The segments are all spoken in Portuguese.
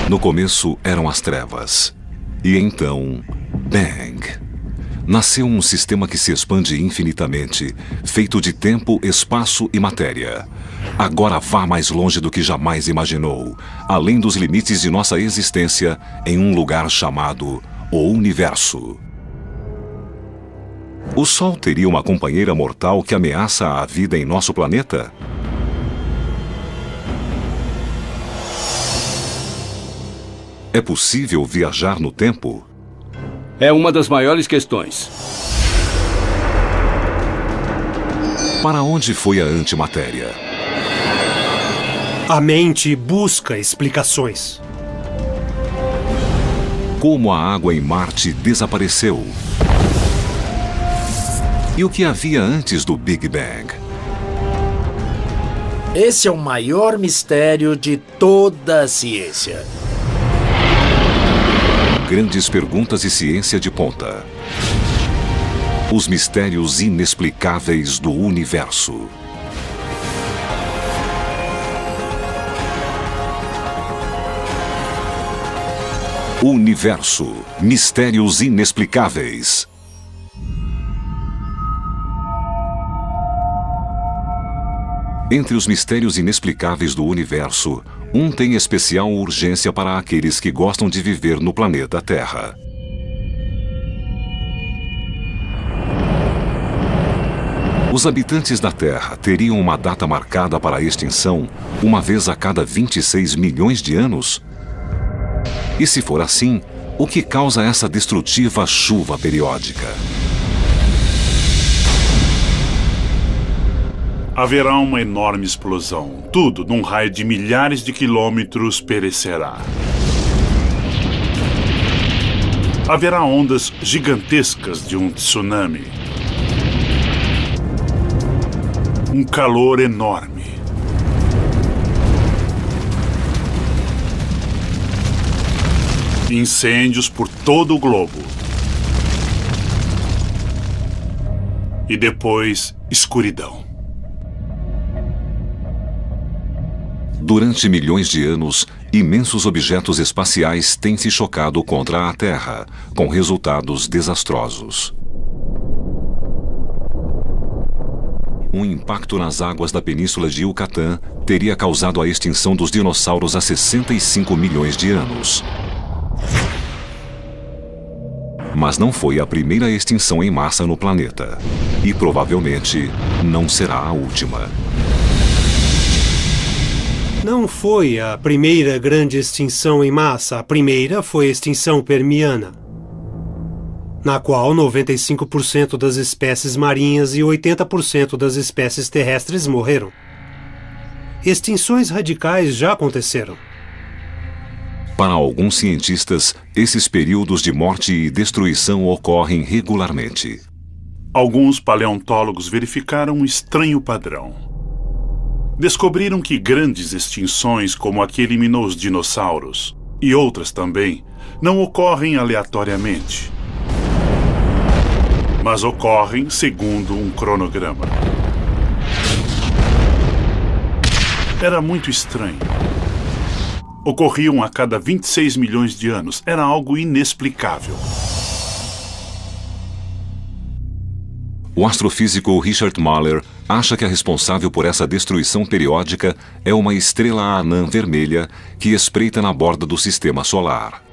No começo eram as trevas. E então, bang! Nasceu um sistema que se expande infinitamente, feito de tempo, espaço e matéria. Agora vá mais longe do que jamais imaginou, além dos limites de nossa existência, em um lugar chamado o Universo. O Sol teria uma companheira mortal que ameaça a vida em nosso planeta? É possível viajar no tempo? É uma das maiores questões. Para onde foi a antimatéria? A mente busca explicações. Como a água em Marte desapareceu? E o que havia antes do Big Bang? Esse é o maior mistério de toda a ciência. Grandes perguntas e ciência de ponta. Os mistérios inexplicáveis do universo. Universo. Mistérios inexplicáveis. Entre os mistérios inexplicáveis do universo, um tem especial urgência para aqueles que gostam de viver no planeta Terra. Os habitantes da Terra teriam uma data marcada para a extinção uma vez a cada 26 milhões de anos? E se for assim, o que causa essa destrutiva chuva periódica? Haverá uma enorme explosão. Tudo, num raio de milhares de quilômetros, perecerá. Haverá ondas gigantescas de um tsunami. Um calor enorme. Incêndios por todo o globo. E depois, escuridão. Durante milhões de anos, imensos objetos espaciais têm se chocado contra a Terra, com resultados desastrosos. Um impacto nas águas da península de Yucatán teria causado a extinção dos dinossauros há 65 milhões de anos. Mas não foi a primeira extinção em massa no planeta. E provavelmente não será a última. Não foi a primeira grande extinção em massa. A primeira foi a extinção permiana, na qual 95% das espécies marinhas e 80% das espécies terrestres morreram. Extinções radicais já aconteceram. Para alguns cientistas, esses períodos de morte e destruição ocorrem regularmente. Alguns paleontólogos verificaram um estranho padrão. Descobriram que grandes extinções, como a que eliminou os dinossauros, e outras também, não ocorrem aleatoriamente, mas ocorrem segundo um cronograma. Era muito estranho. Ocorriam a cada 26 milhões de anos. Era algo inexplicável. O astrofísico Richard Mahler acha que a responsável por essa destruição periódica é uma estrela anã vermelha que espreita na borda do sistema solar.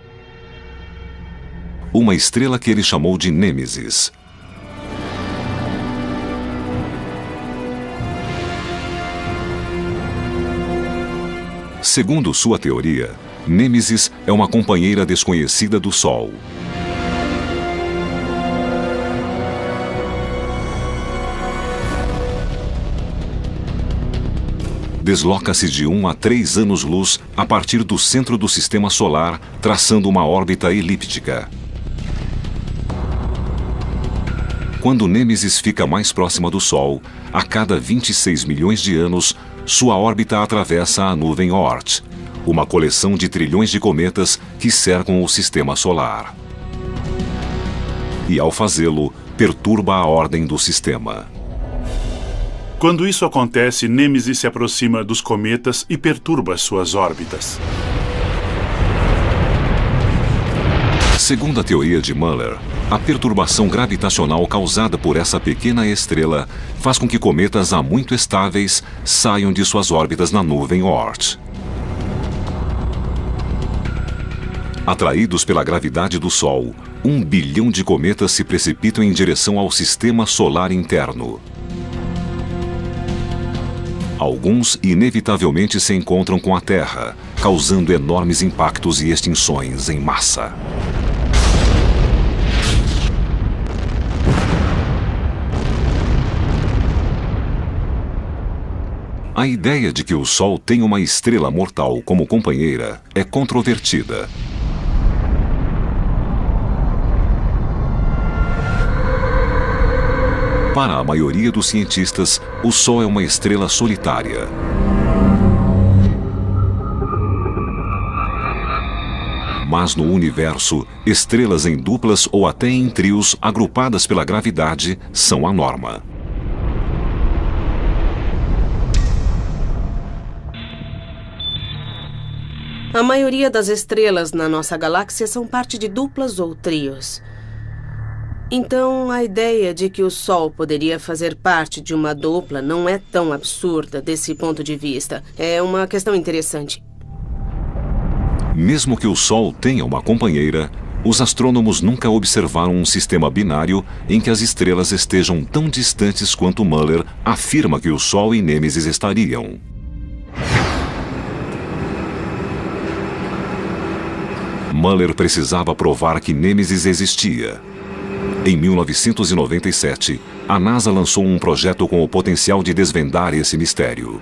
Uma estrela que ele chamou de Nêmesis. Segundo sua teoria, Nêmesis é uma companheira desconhecida do Sol. Desloca-se de 1 a 3 anos-luz a partir do centro do sistema solar, traçando uma órbita elíptica. Quando Nêmesis fica mais próxima do Sol, a cada 26 milhões de anos, sua órbita atravessa a nuvem Oort, uma coleção de trilhões de cometas que cercam o sistema solar. E ao fazê-lo, perturba a ordem do sistema. Quando isso acontece, Nêmesis se aproxima dos cometas e perturba suas órbitas. Segundo a teoria de Muller, a perturbação gravitacional causada por essa pequena estrela faz com que cometas há muito estáveis saiam de suas órbitas na nuvem Oort. Atraídos pela gravidade do Sol, 1 bilhão de cometas se precipitam em direção ao sistema solar interno. Alguns inevitavelmente se encontram com a Terra, causando enormes impactos e extinções em massa. A ideia de que o Sol tem uma estrela mortal como companheira é controvertida. Para a maioria dos cientistas, o Sol é uma estrela solitária. Mas no universo, estrelas em duplas ou até em trios agrupadas pela gravidade são a norma. A maioria das estrelas na nossa galáxia são parte de duplas ou trios. Então, a ideia de que o Sol poderia fazer parte de uma dupla não é tão absurda desse ponto de vista. É uma questão interessante. Mesmo que o Sol tenha uma companheira, os astrônomos nunca observaram um sistema binário em que as estrelas estejam tão distantes quanto Muller afirma que o Sol e Nêmesis estariam. Muller precisava provar que Nêmesis existia. Em 1997, a NASA lançou um projeto com o potencial de desvendar esse mistério.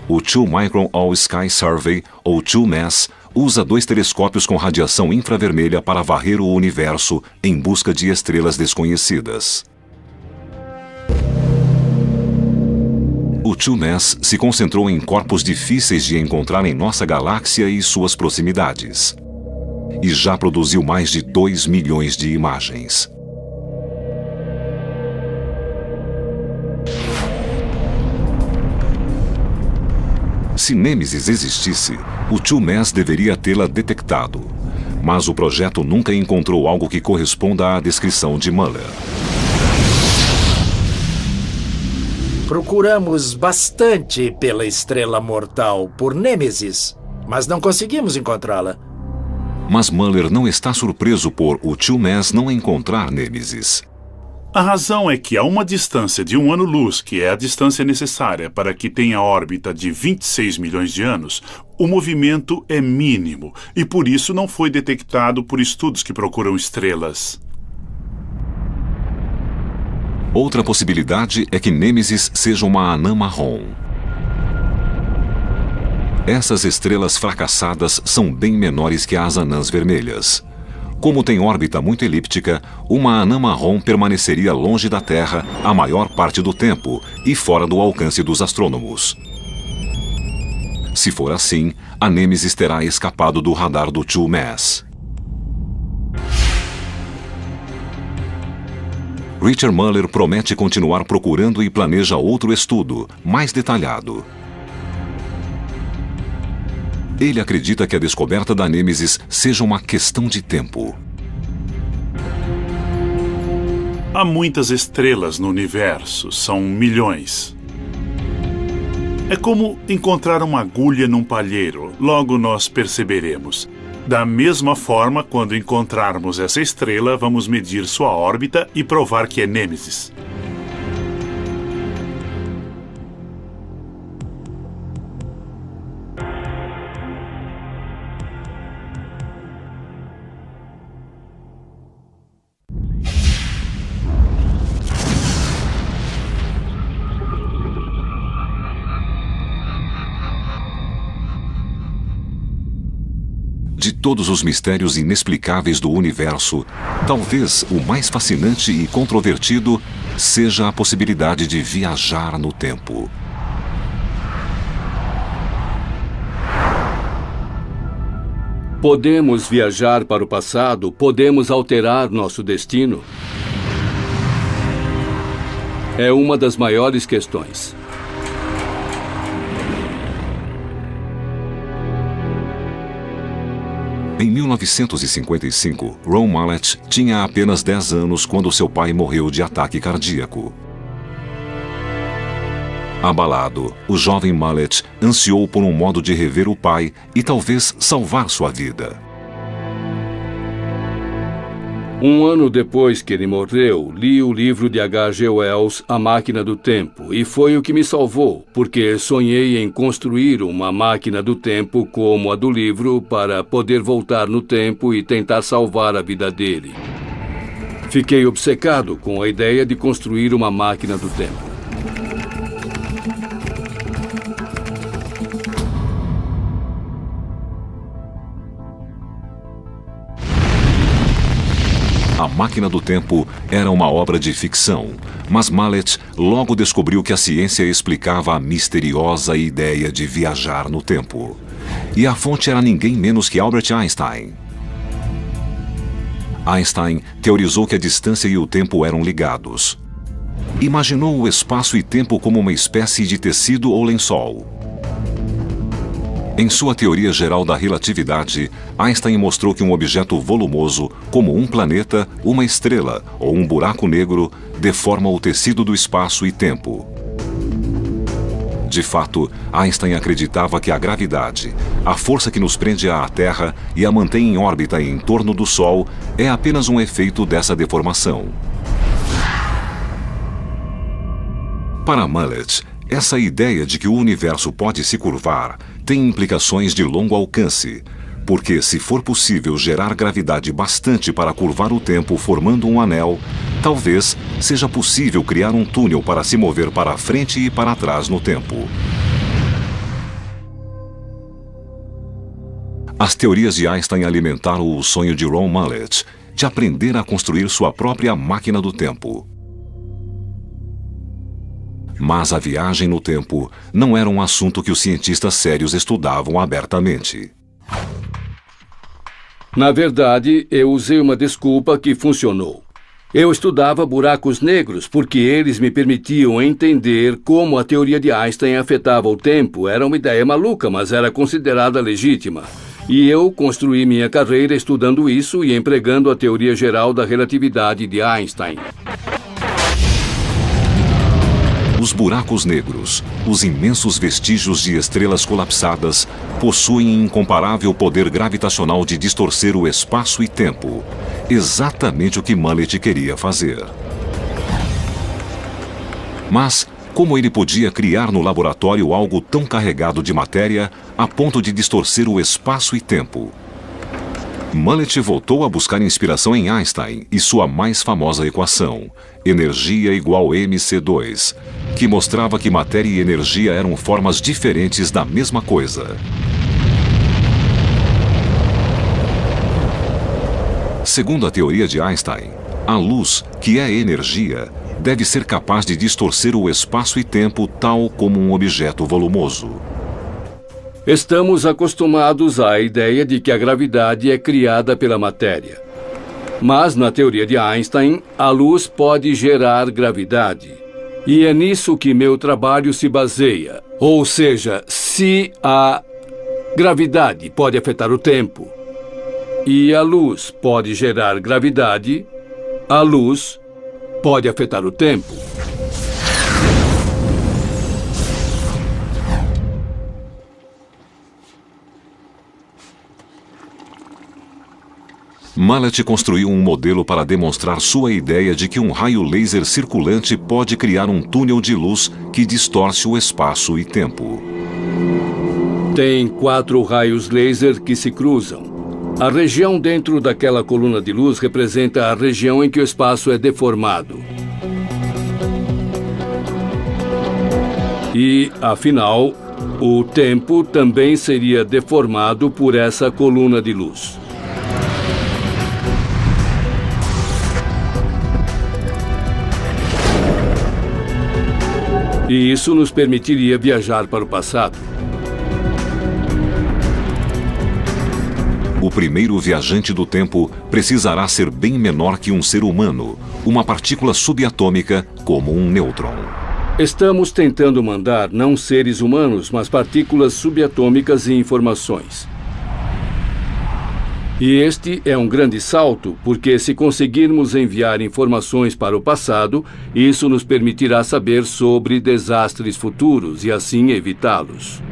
O Two Micron All-Sky Survey, ou TWO-MASS, usa 2 telescópios com radiação infravermelha para varrer o universo em busca de estrelas desconhecidas. O TWO-MASS se concentrou em corpos difíceis de encontrar em nossa galáxia e suas proximidades. E já produziu mais de 2 milhões de imagens. Se Nêmesis existisse, o TWO-MASS deveria tê-la detectado. Mas o projeto nunca encontrou algo que corresponda à descrição de Muller. Procuramos bastante pela estrela mortal por Nêmesis, mas não conseguimos encontrá-la. Mas Muller não está surpreso por o TWO-MASS não encontrar Nêmesis. A razão é que a uma distância de 1 ano-luz, que é a distância necessária para que tenha órbita de 26 milhões de anos, o movimento é mínimo e por isso não foi detectado por estudos que procuram estrelas. Outra possibilidade é que Nêmesis seja uma anã marrom. Essas estrelas fracassadas são bem menores que as anãs vermelhas. Como tem órbita muito elíptica, uma anã marrom permaneceria longe da Terra a maior parte do tempo e fora do alcance dos astrônomos. Se for assim, a Nêmesis terá escapado do radar do TWO-MASS. Richard Muller promete continuar procurando e planeja outro estudo, mais detalhado. Ele acredita que a descoberta da Nêmesis seja uma questão de tempo. Há muitas estrelas no universo, são milhões. É como encontrar uma agulha num palheiro, logo nós perceberemos. Da mesma forma, quando encontrarmos essa estrela, vamos medir sua órbita e provar que é Nêmesis. De todos os mistérios inexplicáveis do universo, talvez o mais fascinante e controvertido seja a possibilidade de viajar no tempo. Podemos viajar para o passado, podemos alterar nosso destino. É uma das maiores questões. Em 1955, Ron Mallett tinha apenas 10 anos quando seu pai morreu de ataque cardíaco. Abalado, o jovem Mallett ansiou por um modo de rever o pai e talvez salvar sua vida. Um ano depois que ele morreu, li o livro de H.G. Wells, A Máquina do Tempo, e foi o que me salvou, porque sonhei em construir uma máquina do tempo como a do livro para poder voltar no tempo e tentar salvar a vida dele. Fiquei obcecado com a ideia de construir uma máquina do tempo. A Máquina do Tempo era uma obra de ficção, mas Mallett logo descobriu que a ciência explicava a misteriosa ideia de viajar no tempo. E a fonte era ninguém menos que Albert Einstein. Einstein teorizou que a distância e o tempo eram ligados. Imaginou o espaço e tempo como uma espécie de tecido ou lençol. Em sua teoria geral da relatividade, Einstein mostrou que um objeto volumoso, como um planeta, uma estrela ou um buraco negro, deforma o tecido do espaço e tempo. De fato, Einstein acreditava que a gravidade, a força que nos prende à Terra e a mantém em órbita em torno do Sol, é apenas um efeito dessa deformação. Para Mallett, essa ideia de que o universo pode se curvar tem implicações de longo alcance, porque se for possível gerar gravidade bastante para curvar o tempo formando um anel, talvez seja possível criar um túnel para se mover para frente e para trás no tempo. As teorias de Einstein alimentaram o sonho de Ron Mallett de aprender a construir sua própria máquina do tempo. Mas a viagem no tempo não era um assunto que os cientistas sérios estudavam abertamente. Na verdade, eu usei uma desculpa que funcionou. Eu estudava buracos negros porque eles me permitiam entender como a teoria de Einstein afetava o tempo. Era uma ideia maluca, mas era considerada legítima. E eu construí minha carreira estudando isso e empregando a teoria geral da relatividade de Einstein. Os buracos negros, os imensos vestígios de estrelas colapsadas, possuem incomparável poder gravitacional de distorcer o espaço e tempo. Exatamente o que Mallett queria fazer. Mas, como ele podia criar no laboratório algo tão carregado de matéria a ponto de distorcer o espaço e tempo? Mallett voltou a buscar inspiração em Einstein e sua mais famosa equação, energia igual mc2, que mostrava que matéria e energia eram formas diferentes da mesma coisa. Segundo a teoria de Einstein, a luz, que é energia, deve ser capaz de distorcer o espaço e tempo tal como um objeto volumoso. Estamos acostumados à ideia de que a gravidade é criada pela matéria. Mas, na teoria de Einstein, a luz pode gerar gravidade. E é nisso que meu trabalho se baseia. Ou seja, se a gravidade pode afetar o tempo e a luz pode gerar gravidade, a luz pode afetar o tempo. Mallett construiu um modelo para demonstrar sua ideia de que um raio laser circulante pode criar um túnel de luz que distorce o espaço e tempo. Tem 4 raios laser que se cruzam. A região dentro daquela coluna de luz representa a região em que o espaço é deformado. E, afinal, o tempo também seria deformado por essa coluna de luz. E isso nos permitiria viajar para o passado. O primeiro viajante do tempo precisará ser bem menor que um ser humano, uma partícula subatômica como um nêutron. Estamos tentando mandar não seres humanos, mas partículas subatômicas e informações. E este é um grande salto, porque se conseguirmos enviar informações para o passado, isso nos permitirá saber sobre desastres futuros e assim evitá-los.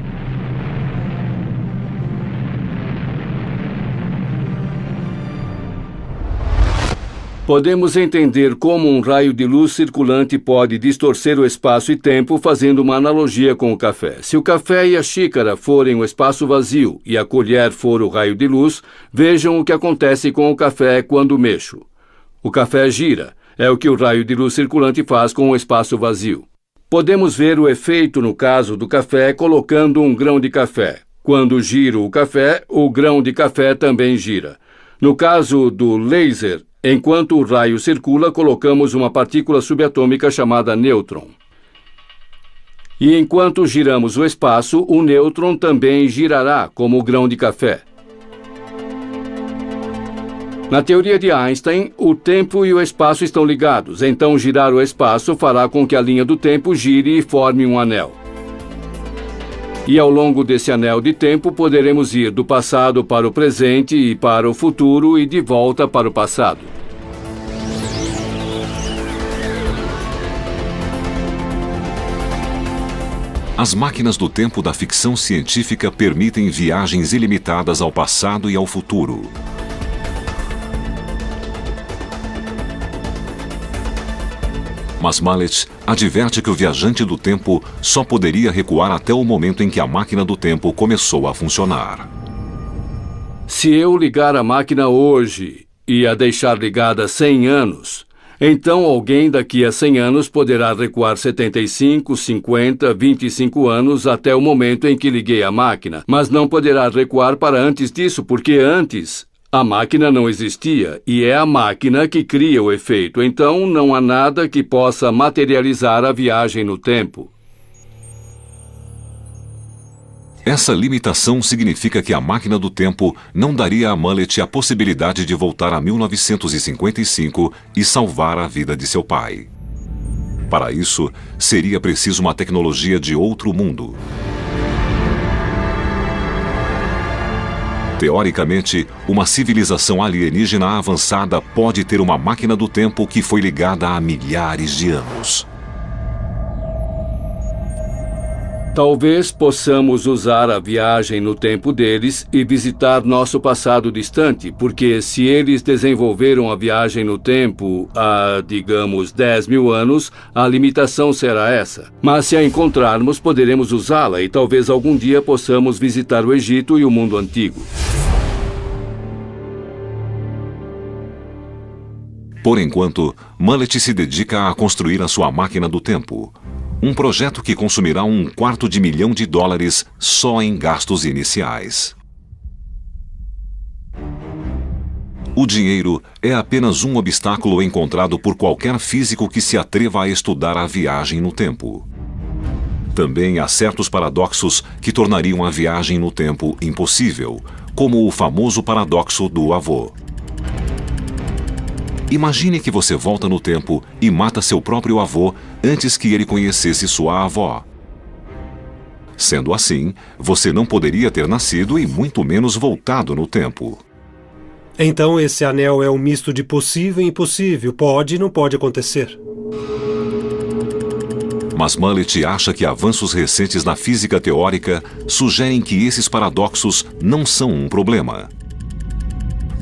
Podemos entender como um raio de luz circulante pode distorcer o espaço e tempo fazendo uma analogia com o café. Se o café e a xícara forem o espaço vazio e a colher for o raio de luz, vejam o que acontece com o café quando mexo. O café gira. É o que o raio de luz circulante faz com o espaço vazio. Podemos ver o efeito no caso do café colocando um grão de café. Quando giro o grão de café também gira. No caso do laser, enquanto o raio circula, colocamos uma partícula subatômica chamada nêutron. E enquanto giramos o espaço, o nêutron também girará, como o grão de café. Na teoria de Einstein, o tempo e o espaço estão ligados, então girar o espaço fará com que a linha do tempo gire e forme um anel. E ao longo desse anel de tempo, poderemos ir do passado para o presente e para o futuro e de volta para o passado. As máquinas do tempo da ficção científica permitem viagens ilimitadas ao passado e ao futuro. Mas Mallet adverte que o viajante do tempo só poderia recuar até o momento em que a máquina do tempo começou a funcionar. Se eu ligar a máquina hoje e a deixar ligada 100 anos, então alguém daqui a 100 anos poderá recuar 75, 50, 25 anos até o momento em que liguei a máquina, mas não poderá recuar para antes disso, porque antes a máquina não existia e é a máquina que cria o efeito, então não há nada que possa materializar a viagem no tempo. Essa limitação significa que a máquina do tempo não daria a Mallet a possibilidade de voltar a 1955 e salvar a vida de seu pai. Para isso, seria preciso uma tecnologia de outro mundo. Teoricamente, uma civilização alienígena avançada pode ter uma máquina do tempo que foi ligada há milhares de anos. Talvez possamos usar a viagem no tempo deles e visitar nosso passado distante, porque se eles desenvolveram a viagem no tempo há, digamos, 10 mil anos, a limitação será essa. Mas se a encontrarmos, poderemos usá-la e talvez algum dia possamos visitar o Egito e o mundo antigo. Por enquanto, Mallet se dedica a construir a sua máquina do tempo. Um projeto que consumirá $250 milhões só em gastos iniciais. O dinheiro é apenas um obstáculo encontrado por qualquer físico que se atreva a estudar a viagem no tempo. Também há certos paradoxos que tornariam a viagem no tempo impossível, como o famoso paradoxo do avô. Imagine que você volta no tempo e mata seu próprio avô antes que ele conhecesse sua avó. Sendo assim, você não poderia ter nascido e muito menos voltado no tempo. Então esse anel é um misto de possível e impossível. Pode e não pode acontecer. Mas Mallet acha que avanços recentes na física teórica sugerem que esses paradoxos não são um problema.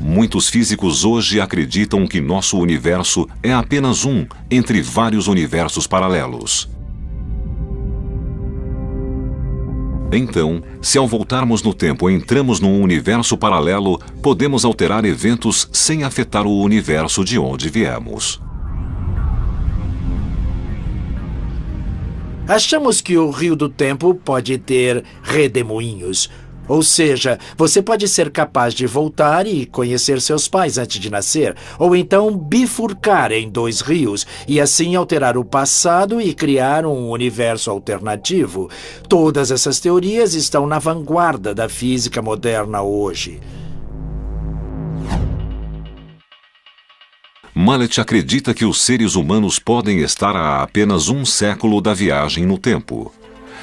Muitos físicos hoje acreditam que nosso universo é apenas um entre vários universos paralelos. Então, se ao voltarmos no tempo entramos num universo paralelo, podemos alterar eventos sem afetar o universo de onde viemos. Achamos que o Rio do Tempo pode ter redemoinhos. Ou seja, você pode ser capaz de voltar e conhecer seus pais antes de nascer, ou então bifurcar em 2 rios e assim alterar o passado e criar um universo alternativo. Todas essas teorias estão na vanguarda da física moderna hoje. Mallet acredita que os seres humanos podem estar a apenas um século da viagem no tempo.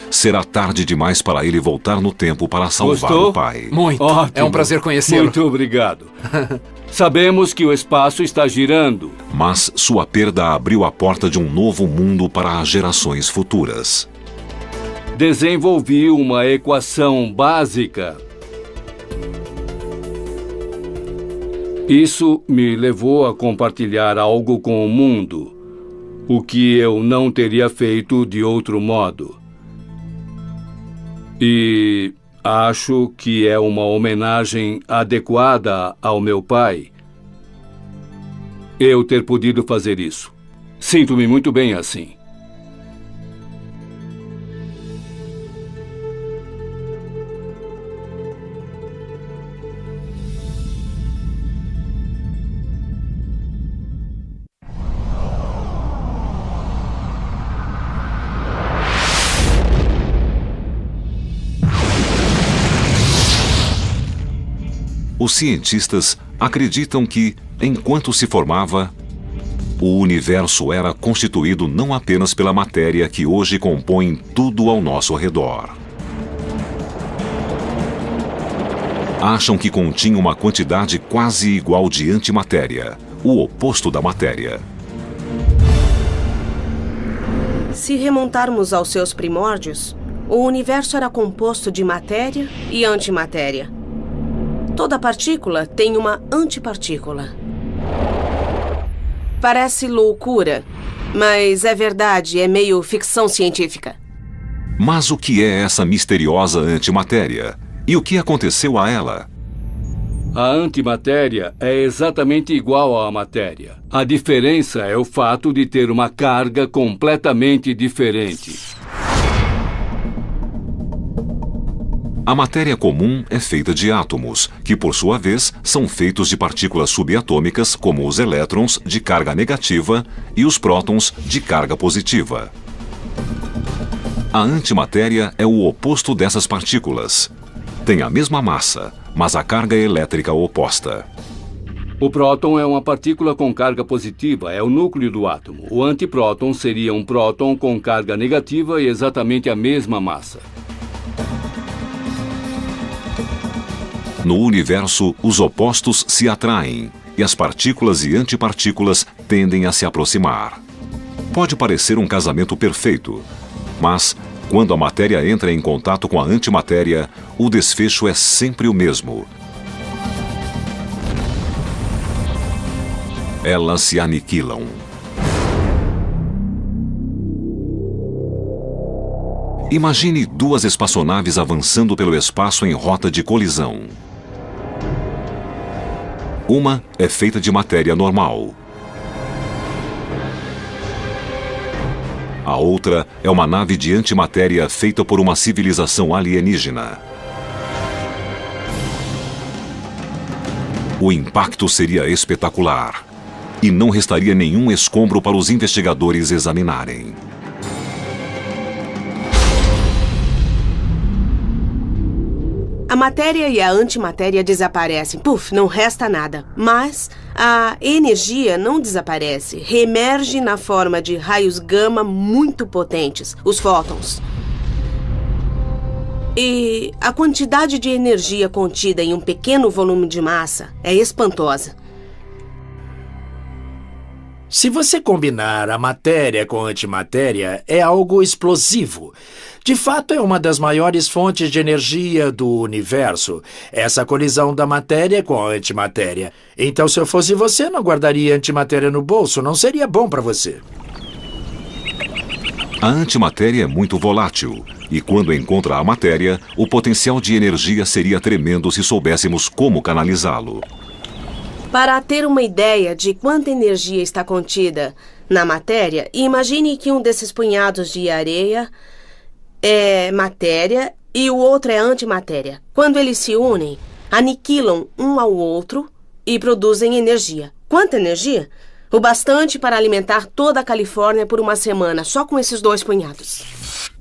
será tarde demais para ele voltar no tempo para salvar Gostou? o pai. Muito. Ótimo. É um prazer conhecê-lo. Muito obrigado. Sabemos que o espaço está girando. Mas sua perda abriu a porta de um novo mundo para as gerações futuras. Desenvolvi uma equação básica. Isso me levou a compartilhar algo com o mundo, o que eu não teria feito de outro modo. E acho que é uma homenagem adequada ao meu pai eu ter podido fazer isso. Sinto-me muito bem assim. Os cientistas acreditam que, enquanto se formava, o universo era constituído não apenas pela matéria que hoje compõe tudo ao nosso redor. Acham que continha uma quantidade quase igual de antimatéria, o oposto da matéria. Se remontarmos aos seus primórdios, o universo era composto de matéria e antimatéria. Toda partícula tem uma antipartícula. Parece loucura, mas é verdade, é meio ficção científica. Mas o que é essa misteriosa antimatéria? E o que aconteceu a ela? A antimatéria é exatamente igual à matéria. A diferença é o fato de ter uma carga completamente diferente. A matéria comum é feita de átomos, que por sua vez são feitos de partículas subatômicas como os elétrons de carga negativa e os prótons de carga positiva. A antimatéria é o oposto dessas partículas. Tem a mesma massa, mas a carga elétrica oposta. O próton é uma partícula com carga positiva, é o núcleo do átomo. O antipróton seria um próton com carga negativa e exatamente a mesma massa. No universo, os opostos se atraem e as partículas e antipartículas tendem a se aproximar. Pode parecer um casamento perfeito, mas quando a matéria entra em contato com a antimatéria, o desfecho é sempre o mesmo. Elas se aniquilam. Imagine duas espaçonaves avançando pelo espaço em rota de colisão. Uma é feita de matéria normal. A outra é uma nave de antimatéria feita por uma civilização alienígena. O impacto seria espetacular e não restaria nenhum escombro para os investigadores examinarem. A matéria e a antimatéria desaparecem. Puf, não resta nada. Mas a energia não desaparece. Reemerge na forma de raios gama muito potentes, os fótons. E a quantidade de energia contida em um pequeno volume de massa é espantosa. Se você combinar a matéria com a antimatéria, é algo explosivo. De fato, é uma das maiores fontes de energia do universo, essa colisão da matéria com a antimatéria. Então, se eu fosse você, não guardaria antimatéria no bolso, não seria bom para você. A antimatéria é muito volátil, e quando encontra a matéria, o potencial de energia seria tremendo se soubéssemos como canalizá-lo. Para ter uma ideia de quanta energia está contida na matéria, imagine que um desses punhados de areia é matéria e o outro é antimatéria. Quando eles se unem, aniquilam um ao outro e produzem energia. Quanta energia? O bastante para alimentar toda a Califórnia por uma semana, só com esses dois punhados.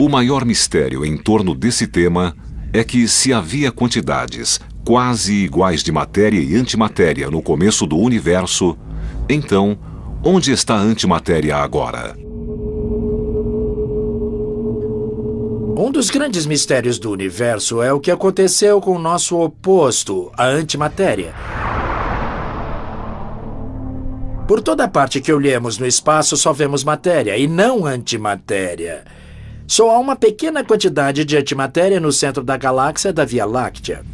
O maior mistério em torno desse tema é que se havia quantidades quase iguais de matéria e antimatéria no começo do universo, então, onde está a antimatéria agora? Um dos grandes mistérios do universo é o que aconteceu com o nosso oposto, a antimatéria. Por toda parte que olhemos no espaço, só vemos matéria e não antimatéria. Só há uma pequena quantidade de antimatéria no centro da galáxia da Via Láctea.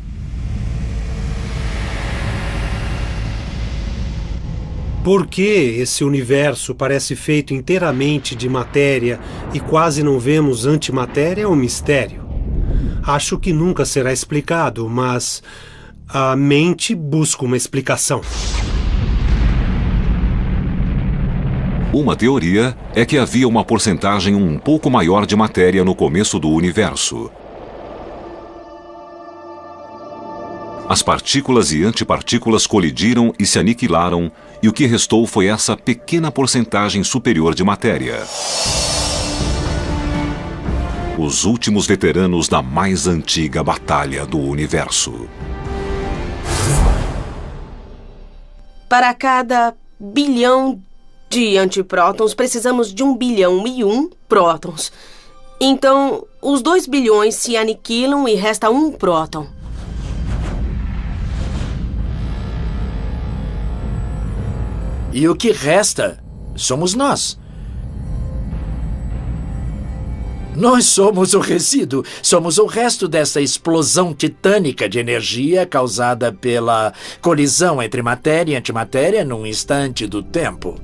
Por que esse universo parece feito inteiramente de matéria e quase não vemos antimatéria é um mistério. Acho que nunca será explicado, mas a mente busca uma explicação. Uma teoria é que havia uma porcentagem um pouco maior de matéria no começo do universo. As partículas e antipartículas colidiram e se aniquilaram, e o que restou foi essa pequena porcentagem superior de matéria. Os últimos veteranos da mais antiga batalha do universo. Para cada bilhão de antiprótons, precisamos de 1 bilhão e 1 prótons. Então, os 2 bilhões se aniquilam e resta 1 próton. E o que resta somos nós. Nós somos o resíduo, somos o resto dessa explosão titânica de energia causada pela colisão entre matéria e antimatéria num instante do tempo.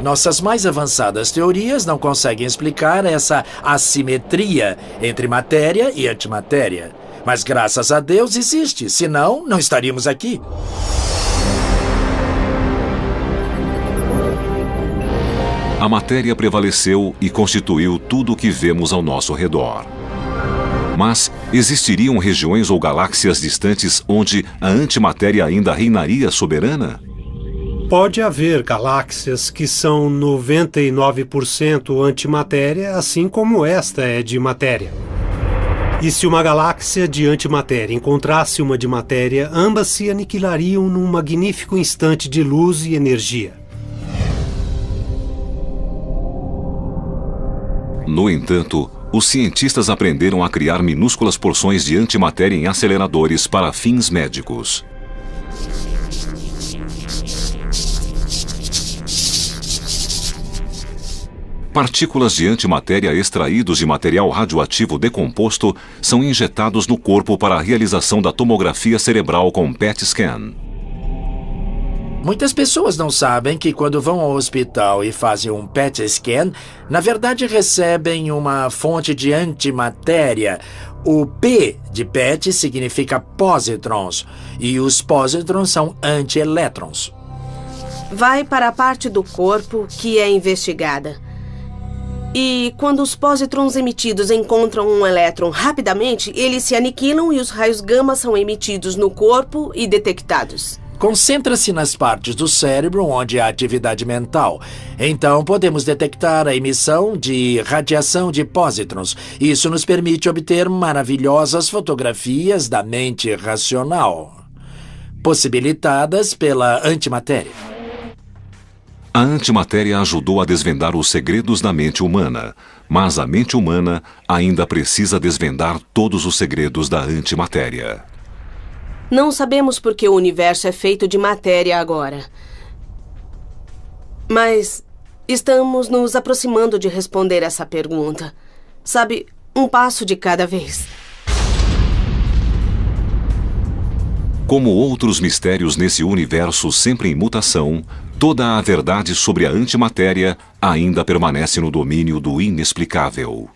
Nossas mais avançadas teorias não conseguem explicar essa assimetria entre matéria e antimatéria. Mas graças a Deus existe, senão não estaríamos aqui. A matéria prevaleceu e constituiu tudo o que vemos ao nosso redor. Mas existiriam regiões ou galáxias distantes onde a antimatéria ainda reinaria soberana? Pode haver galáxias que são 99% antimatéria, assim como esta é de matéria. E se uma galáxia de antimatéria encontrasse uma de matéria, ambas se aniquilariam num magnífico instante de luz e energia. No entanto, os cientistas aprenderam a criar minúsculas porções de antimatéria em aceleradores para fins médicos. Partículas de antimatéria extraídos de material radioativo decomposto são injetados no corpo para a realização da tomografia cerebral com PET scan. Muitas pessoas não sabem que quando vão ao hospital e fazem um PET scan, na verdade recebem uma fonte de antimatéria. O P de PET significa pósitrons e os pósitrons são antielétrons. Vai para a parte do corpo que é investigada. E quando os pósitrons emitidos encontram um elétron rapidamente, eles se aniquilam e os raios gama são emitidos no corpo e detectados. Concentra-se nas partes do cérebro onde há atividade mental. Então, podemos detectar a emissão de radiação de pósitrons. Isso nos permite obter maravilhosas fotografias da mente racional, possibilitadas pela antimatéria. A antimatéria ajudou a desvendar os segredos da mente humana, mas a mente humana ainda precisa desvendar todos os segredos da antimatéria. Não sabemos por que o universo é feito de matéria agora. Mas estamos nos aproximando de responder essa pergunta. Sabe, um passo de cada vez. Como outros mistérios nesse universo sempre em mutação, toda a verdade sobre a antimatéria ainda permanece no domínio do inexplicável.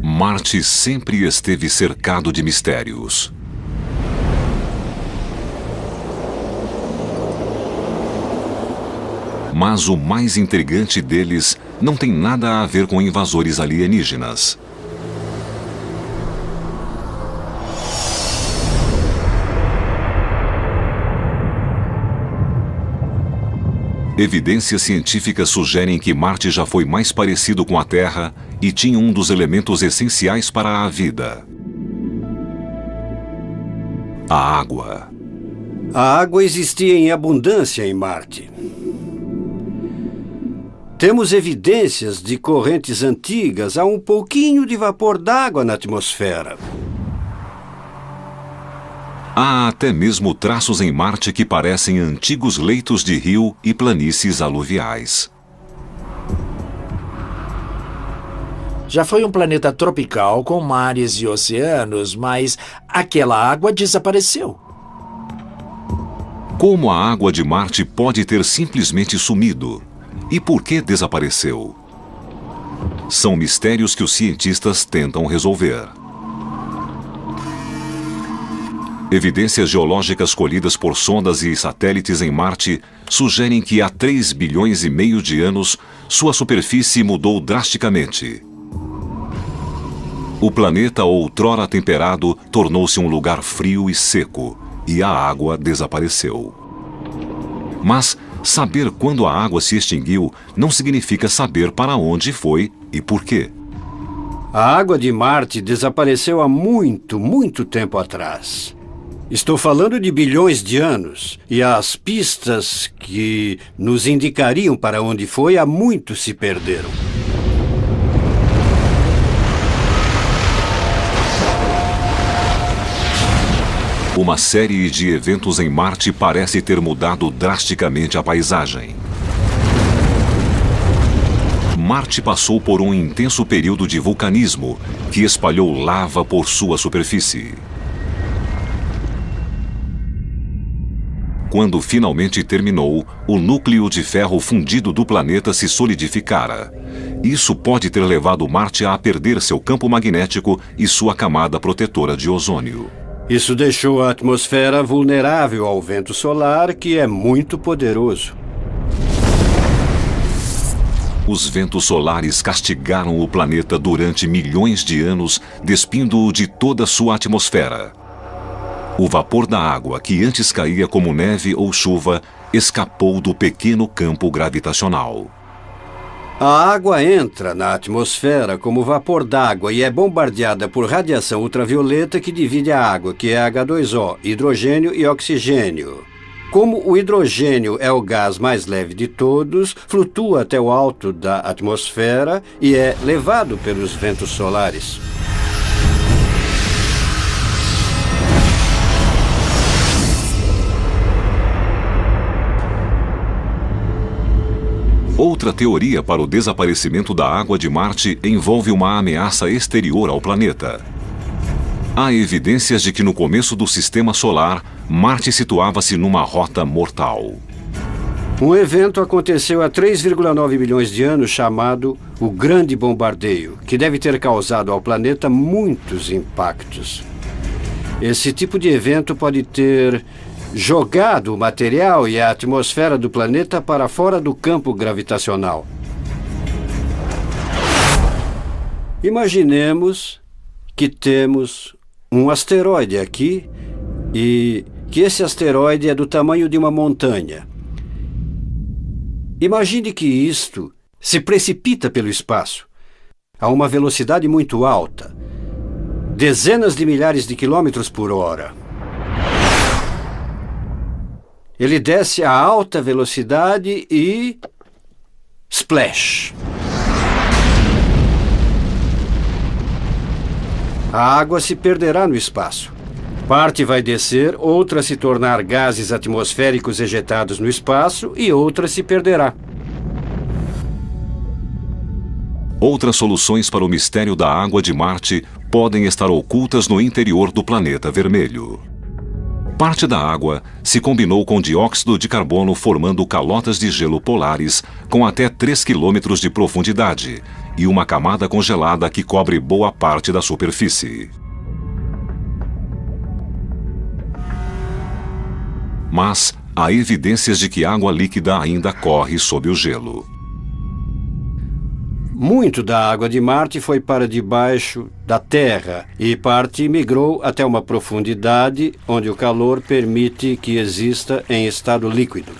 Marte sempre esteve cercado de mistérios. Mas o mais intrigante deles não tem nada a ver com invasores alienígenas. Evidências científicas sugerem que Marte já foi mais parecido com a Terra e tinha um dos elementos essenciais para a vida: a água. A água existia em abundância em Marte. Temos evidências de correntes antigas a um pouquinho de vapor d'água na atmosfera. Há até mesmo traços em Marte que parecem antigos leitos de rio e planícies aluviais. Já foi um planeta tropical com mares e oceanos, mas aquela água desapareceu. Como a água de Marte pode ter simplesmente sumido? E por que desapareceu? São mistérios que os cientistas tentam resolver. Evidências geológicas colhidas por sondas e satélites em Marte sugerem que há 3,5 bilhões de anos sua superfície mudou drasticamente. O planeta, outrora temperado, tornou-se um lugar frio e seco, e a água desapareceu. Mas saber quando a água se extinguiu não significa saber para onde foi e por quê. A água de Marte desapareceu há muito, muito tempo atrás. Estou falando de bilhões de anos, e as pistas que nos indicariam para onde foi há muito se perderam. Uma série de eventos em Marte parece ter mudado drasticamente a paisagem. Marte passou por um intenso período de vulcanismo que espalhou lava por sua superfície. Quando finalmente terminou, o núcleo de ferro fundido do planeta se solidificara. Isso pode ter levado Marte a perder seu campo magnético e sua camada protetora de ozônio. Isso deixou a atmosfera vulnerável ao vento solar, que é muito poderoso. Os ventos solares castigaram o planeta durante milhões de anos, despindo-o de toda sua atmosfera. O vapor da água, que antes caía como neve ou chuva, escapou do pequeno campo gravitacional. A água entra na atmosfera como vapor d'água e é bombardeada por radiação ultravioleta que divide a água, que é H2O, hidrogênio e oxigênio. Como o hidrogênio é o gás mais leve de todos, flutua até o alto da atmosfera e é levado pelos ventos solares. Outra teoria para o desaparecimento da água de Marte envolve uma ameaça exterior ao planeta. Há evidências de que no começo do sistema solar, Marte situava-se numa rota mortal. Um evento aconteceu há 3,9 bilhões de anos chamado o Grande Bombardeio, que deve ter causado ao planeta muitos impactos. Esse tipo de evento pode ter jogado o material e a atmosfera do planeta para fora do campo gravitacional. Imaginemos que temos um asteroide aqui e que esse asteroide é do tamanho de uma montanha. Imagine que isto se precipita pelo espaço a uma velocidade muito alta, dezenas de milhares de quilômetros por hora. Ele desce a alta velocidade e... splash! A água se perderá no espaço. Parte vai descer, outra se tornar gases atmosféricos ejetados no espaço e outra se perderá. Outras soluções para o mistério da água de Marte podem estar ocultas no interior do planeta vermelho. Parte da água se combinou com dióxido de carbono, formando calotas de gelo polares com até 3 quilômetros de profundidade e uma camada congelada que cobre boa parte da superfície. Mas há evidências de que água líquida ainda corre sob o gelo. Muito da água de Marte foi para debaixo da Terra e parte migrou até uma profundidade onde o calor permite que exista em estado líquido.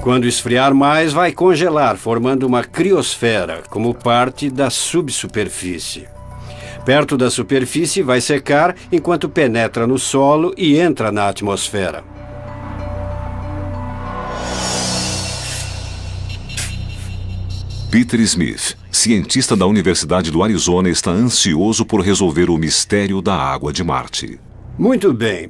Quando esfriar mais, vai congelar, formando uma criosfera, como parte da subsuperfície. Perto da superfície, vai secar enquanto penetra no solo e entra na atmosfera. Peter Smith, cientista da Universidade do Arizona, está ansioso por resolver o mistério da água de Marte. Muito bem.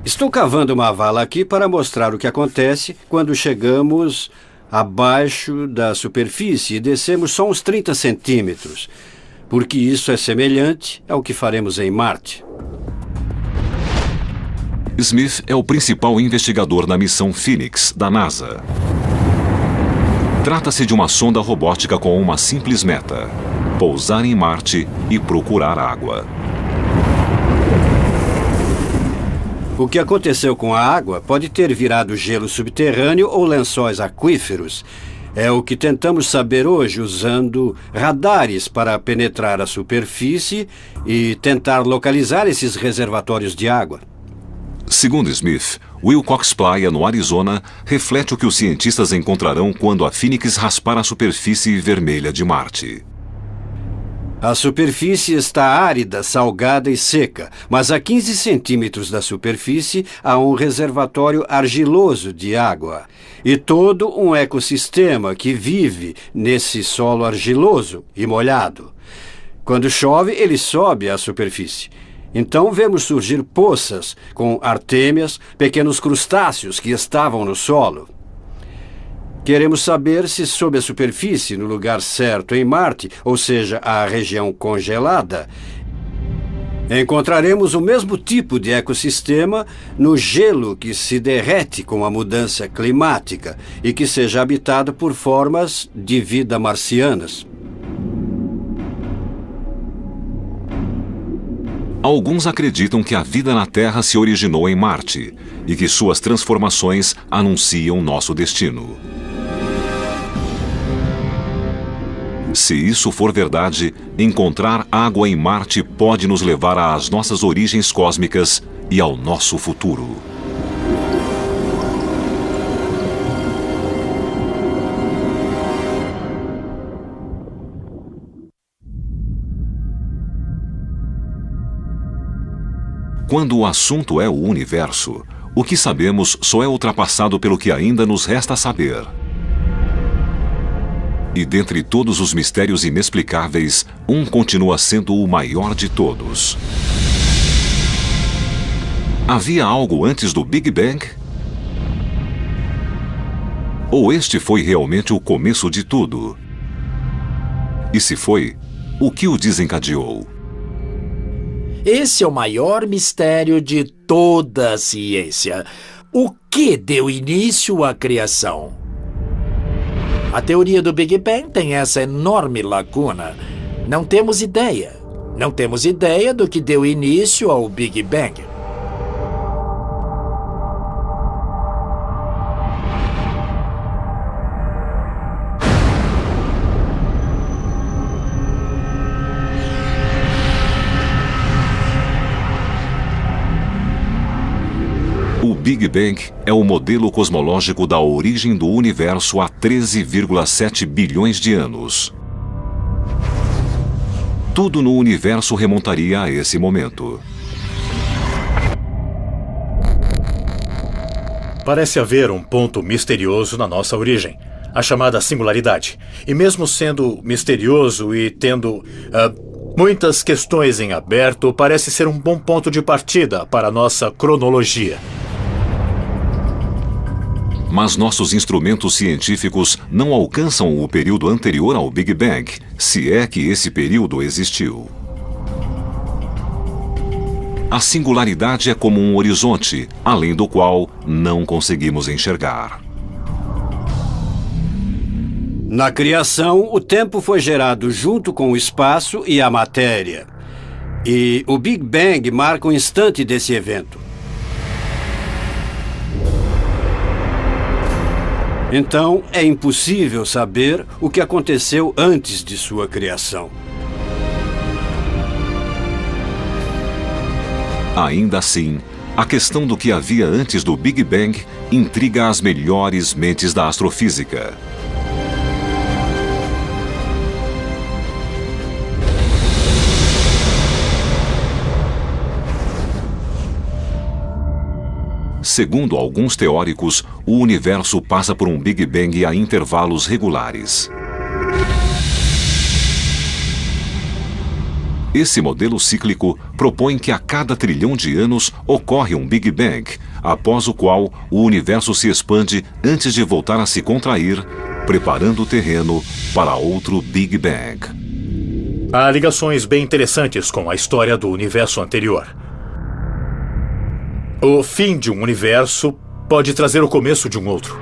Estou cavando uma vala aqui para mostrar o que acontece quando chegamos abaixo da superfície e descemos só uns 30 centímetros, porque isso é semelhante ao que faremos em Marte. Smith é o principal investigador na missão Phoenix, da NASA. Trata-se de uma sonda robótica com uma simples meta: pousar em Marte e procurar água. O que aconteceu com a água pode ter virado gelo subterrâneo ou lençóis aquíferos. É o que tentamos saber hoje usando radares para penetrar a superfície e tentar localizar esses reservatórios de água. Segundo Smith, Wilcox Playa, no Arizona, reflete o que os cientistas encontrarão quando a Phoenix raspar a superfície vermelha de Marte. A superfície está árida, salgada e seca, mas a 15 centímetros da superfície há um reservatório argiloso de água e todo um ecossistema que vive nesse solo argiloso e molhado. Quando chove, ele sobe à superfície. Então vemos surgir poças com artêmias, pequenos crustáceos que estavam no solo. Queremos saber se sob a superfície, no lugar certo em Marte, ou seja, a região congelada, encontraremos o mesmo tipo de ecossistema no gelo que se derrete com a mudança climática e que seja habitado por formas de vida marcianas. Alguns acreditam que a vida na Terra se originou em Marte e que suas transformações anunciam nosso destino. Se isso for verdade, encontrar água em Marte pode nos levar às nossas origens cósmicas e ao nosso futuro. Quando o assunto é o universo, o que sabemos só é ultrapassado pelo que ainda nos resta saber. E dentre todos os mistérios inexplicáveis, um continua sendo o maior de todos. Havia algo antes do Big Bang? Ou este foi realmente o começo de tudo? E se foi, o que o desencadeou? Esse é o maior mistério de toda a ciência. O que deu início à criação? A teoria do Big Bang tem essa enorme lacuna. Não temos ideia. Não temos ideia do que deu início ao Big Bang. O Big Bang é o modelo cosmológico da origem do universo há 13,7 bilhões de anos. Tudo no universo remontaria a esse momento. Parece haver um ponto misterioso na nossa origem, a chamada singularidade. E mesmo sendo misterioso e tendo muitas questões em aberto, parece ser um bom ponto de partida para a nossa cronologia. Mas nossos instrumentos científicos não alcançam o período anterior ao Big Bang, se é que esse período existiu. A singularidade é como um horizonte, além do qual não conseguimos enxergar. Na criação, o tempo foi gerado junto com o espaço e a matéria. E o Big Bang marca o instante desse evento. Então, é impossível saber o que aconteceu antes de sua criação. Ainda assim, A questão do que havia antes do Big Bang intriga as melhores mentes da astrofísica. Segundo alguns teóricos, o universo passa por um Big Bang a intervalos regulares. Esse modelo cíclico propõe que a cada trilhão de anos ocorre um Big Bang, após o qual o universo se expande antes de voltar a se contrair, preparando o terreno para outro Big Bang. Há ligações bem interessantes com a história do universo anterior. O fim de um universo pode trazer o começo de um outro.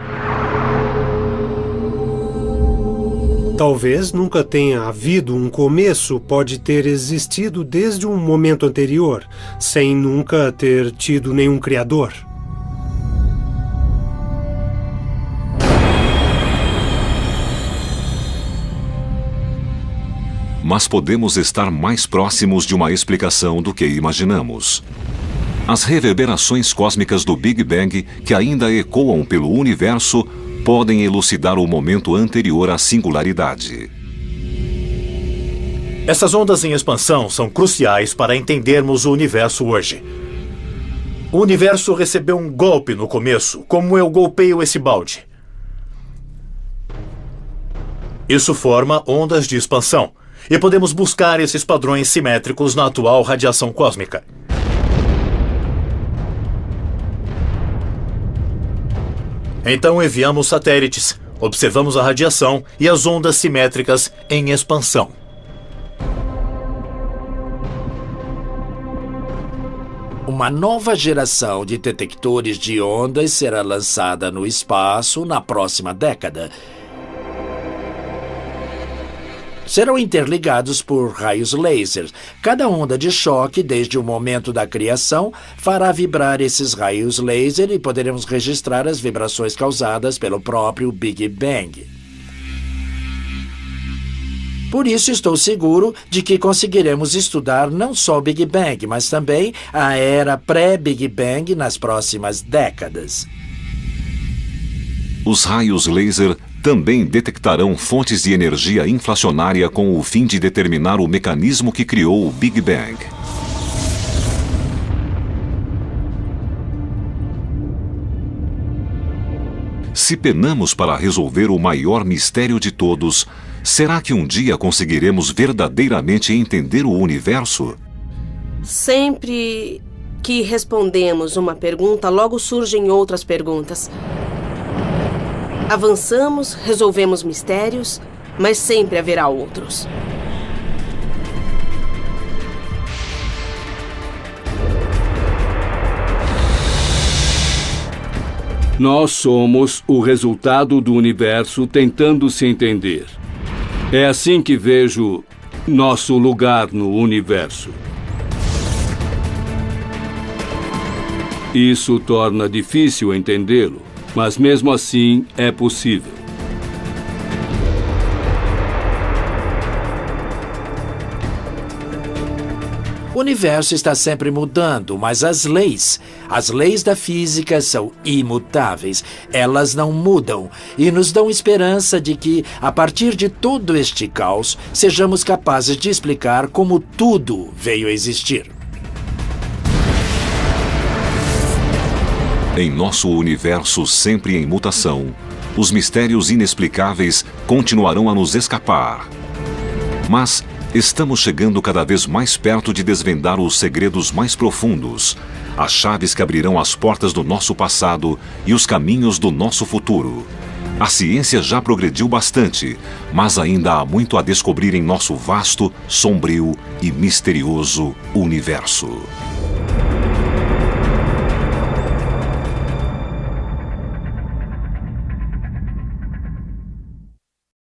Talvez nunca tenha havido um começo, pode ter existido desde um momento anterior, sem nunca ter tido nenhum criador. Mas podemos estar mais próximos de uma explicação do que imaginamos. As reverberações cósmicas do Big Bang, que ainda ecoam pelo universo, podem elucidar o momento anterior à singularidade. Essas ondas em expansão são cruciais para entendermos o universo hoje. O universo recebeu um golpe no começo, como eu golpeio esse balde. Isso forma ondas de expansão, e podemos buscar esses padrões simétricos na atual radiação cósmica. Então enviamos satélites, observamos a radiação e as ondas simétricas em expansão. Uma nova geração de detectores de ondas será lançada no espaço na próxima década. Serão interligados por raios laser. Cada onda de choque, desde o momento da criação, fará vibrar esses raios laser e poderemos registrar as vibrações causadas pelo próprio Big Bang. Por isso, estou seguro de que conseguiremos estudar não só o Big Bang, mas também a era pré-Big Bang nas próximas décadas. Os raios laser também detectarão fontes de energia inflacionária com o fim de determinar o mecanismo que criou o Big Bang. Se penamos para resolver o maior mistério de todos, será que um dia conseguiremos verdadeiramente entender o universo? Sempre que respondemos uma pergunta, logo surgem outras perguntas. Avançamos, resolvemos mistérios, mas sempre haverá outros. Nós somos o resultado do universo tentando se entender. É assim que vejo nosso lugar no universo. Isso torna difícil entendê-lo, mas mesmo assim é possível. O universo está sempre mudando, mas as leis da física são imutáveis. Elas não mudam e nos dão esperança de que, a partir de todo este caos, sejamos capazes de explicar como tudo veio a existir. Em nosso universo sempre em mutação, os mistérios inexplicáveis continuarão a nos escapar. Mas estamos chegando cada vez mais perto de desvendar os segredos mais profundos, as chaves que abrirão as portas do nosso passado e os caminhos do nosso futuro. A ciência já progrediu bastante, mas ainda há muito a descobrir em nosso vasto, sombrio e misterioso universo.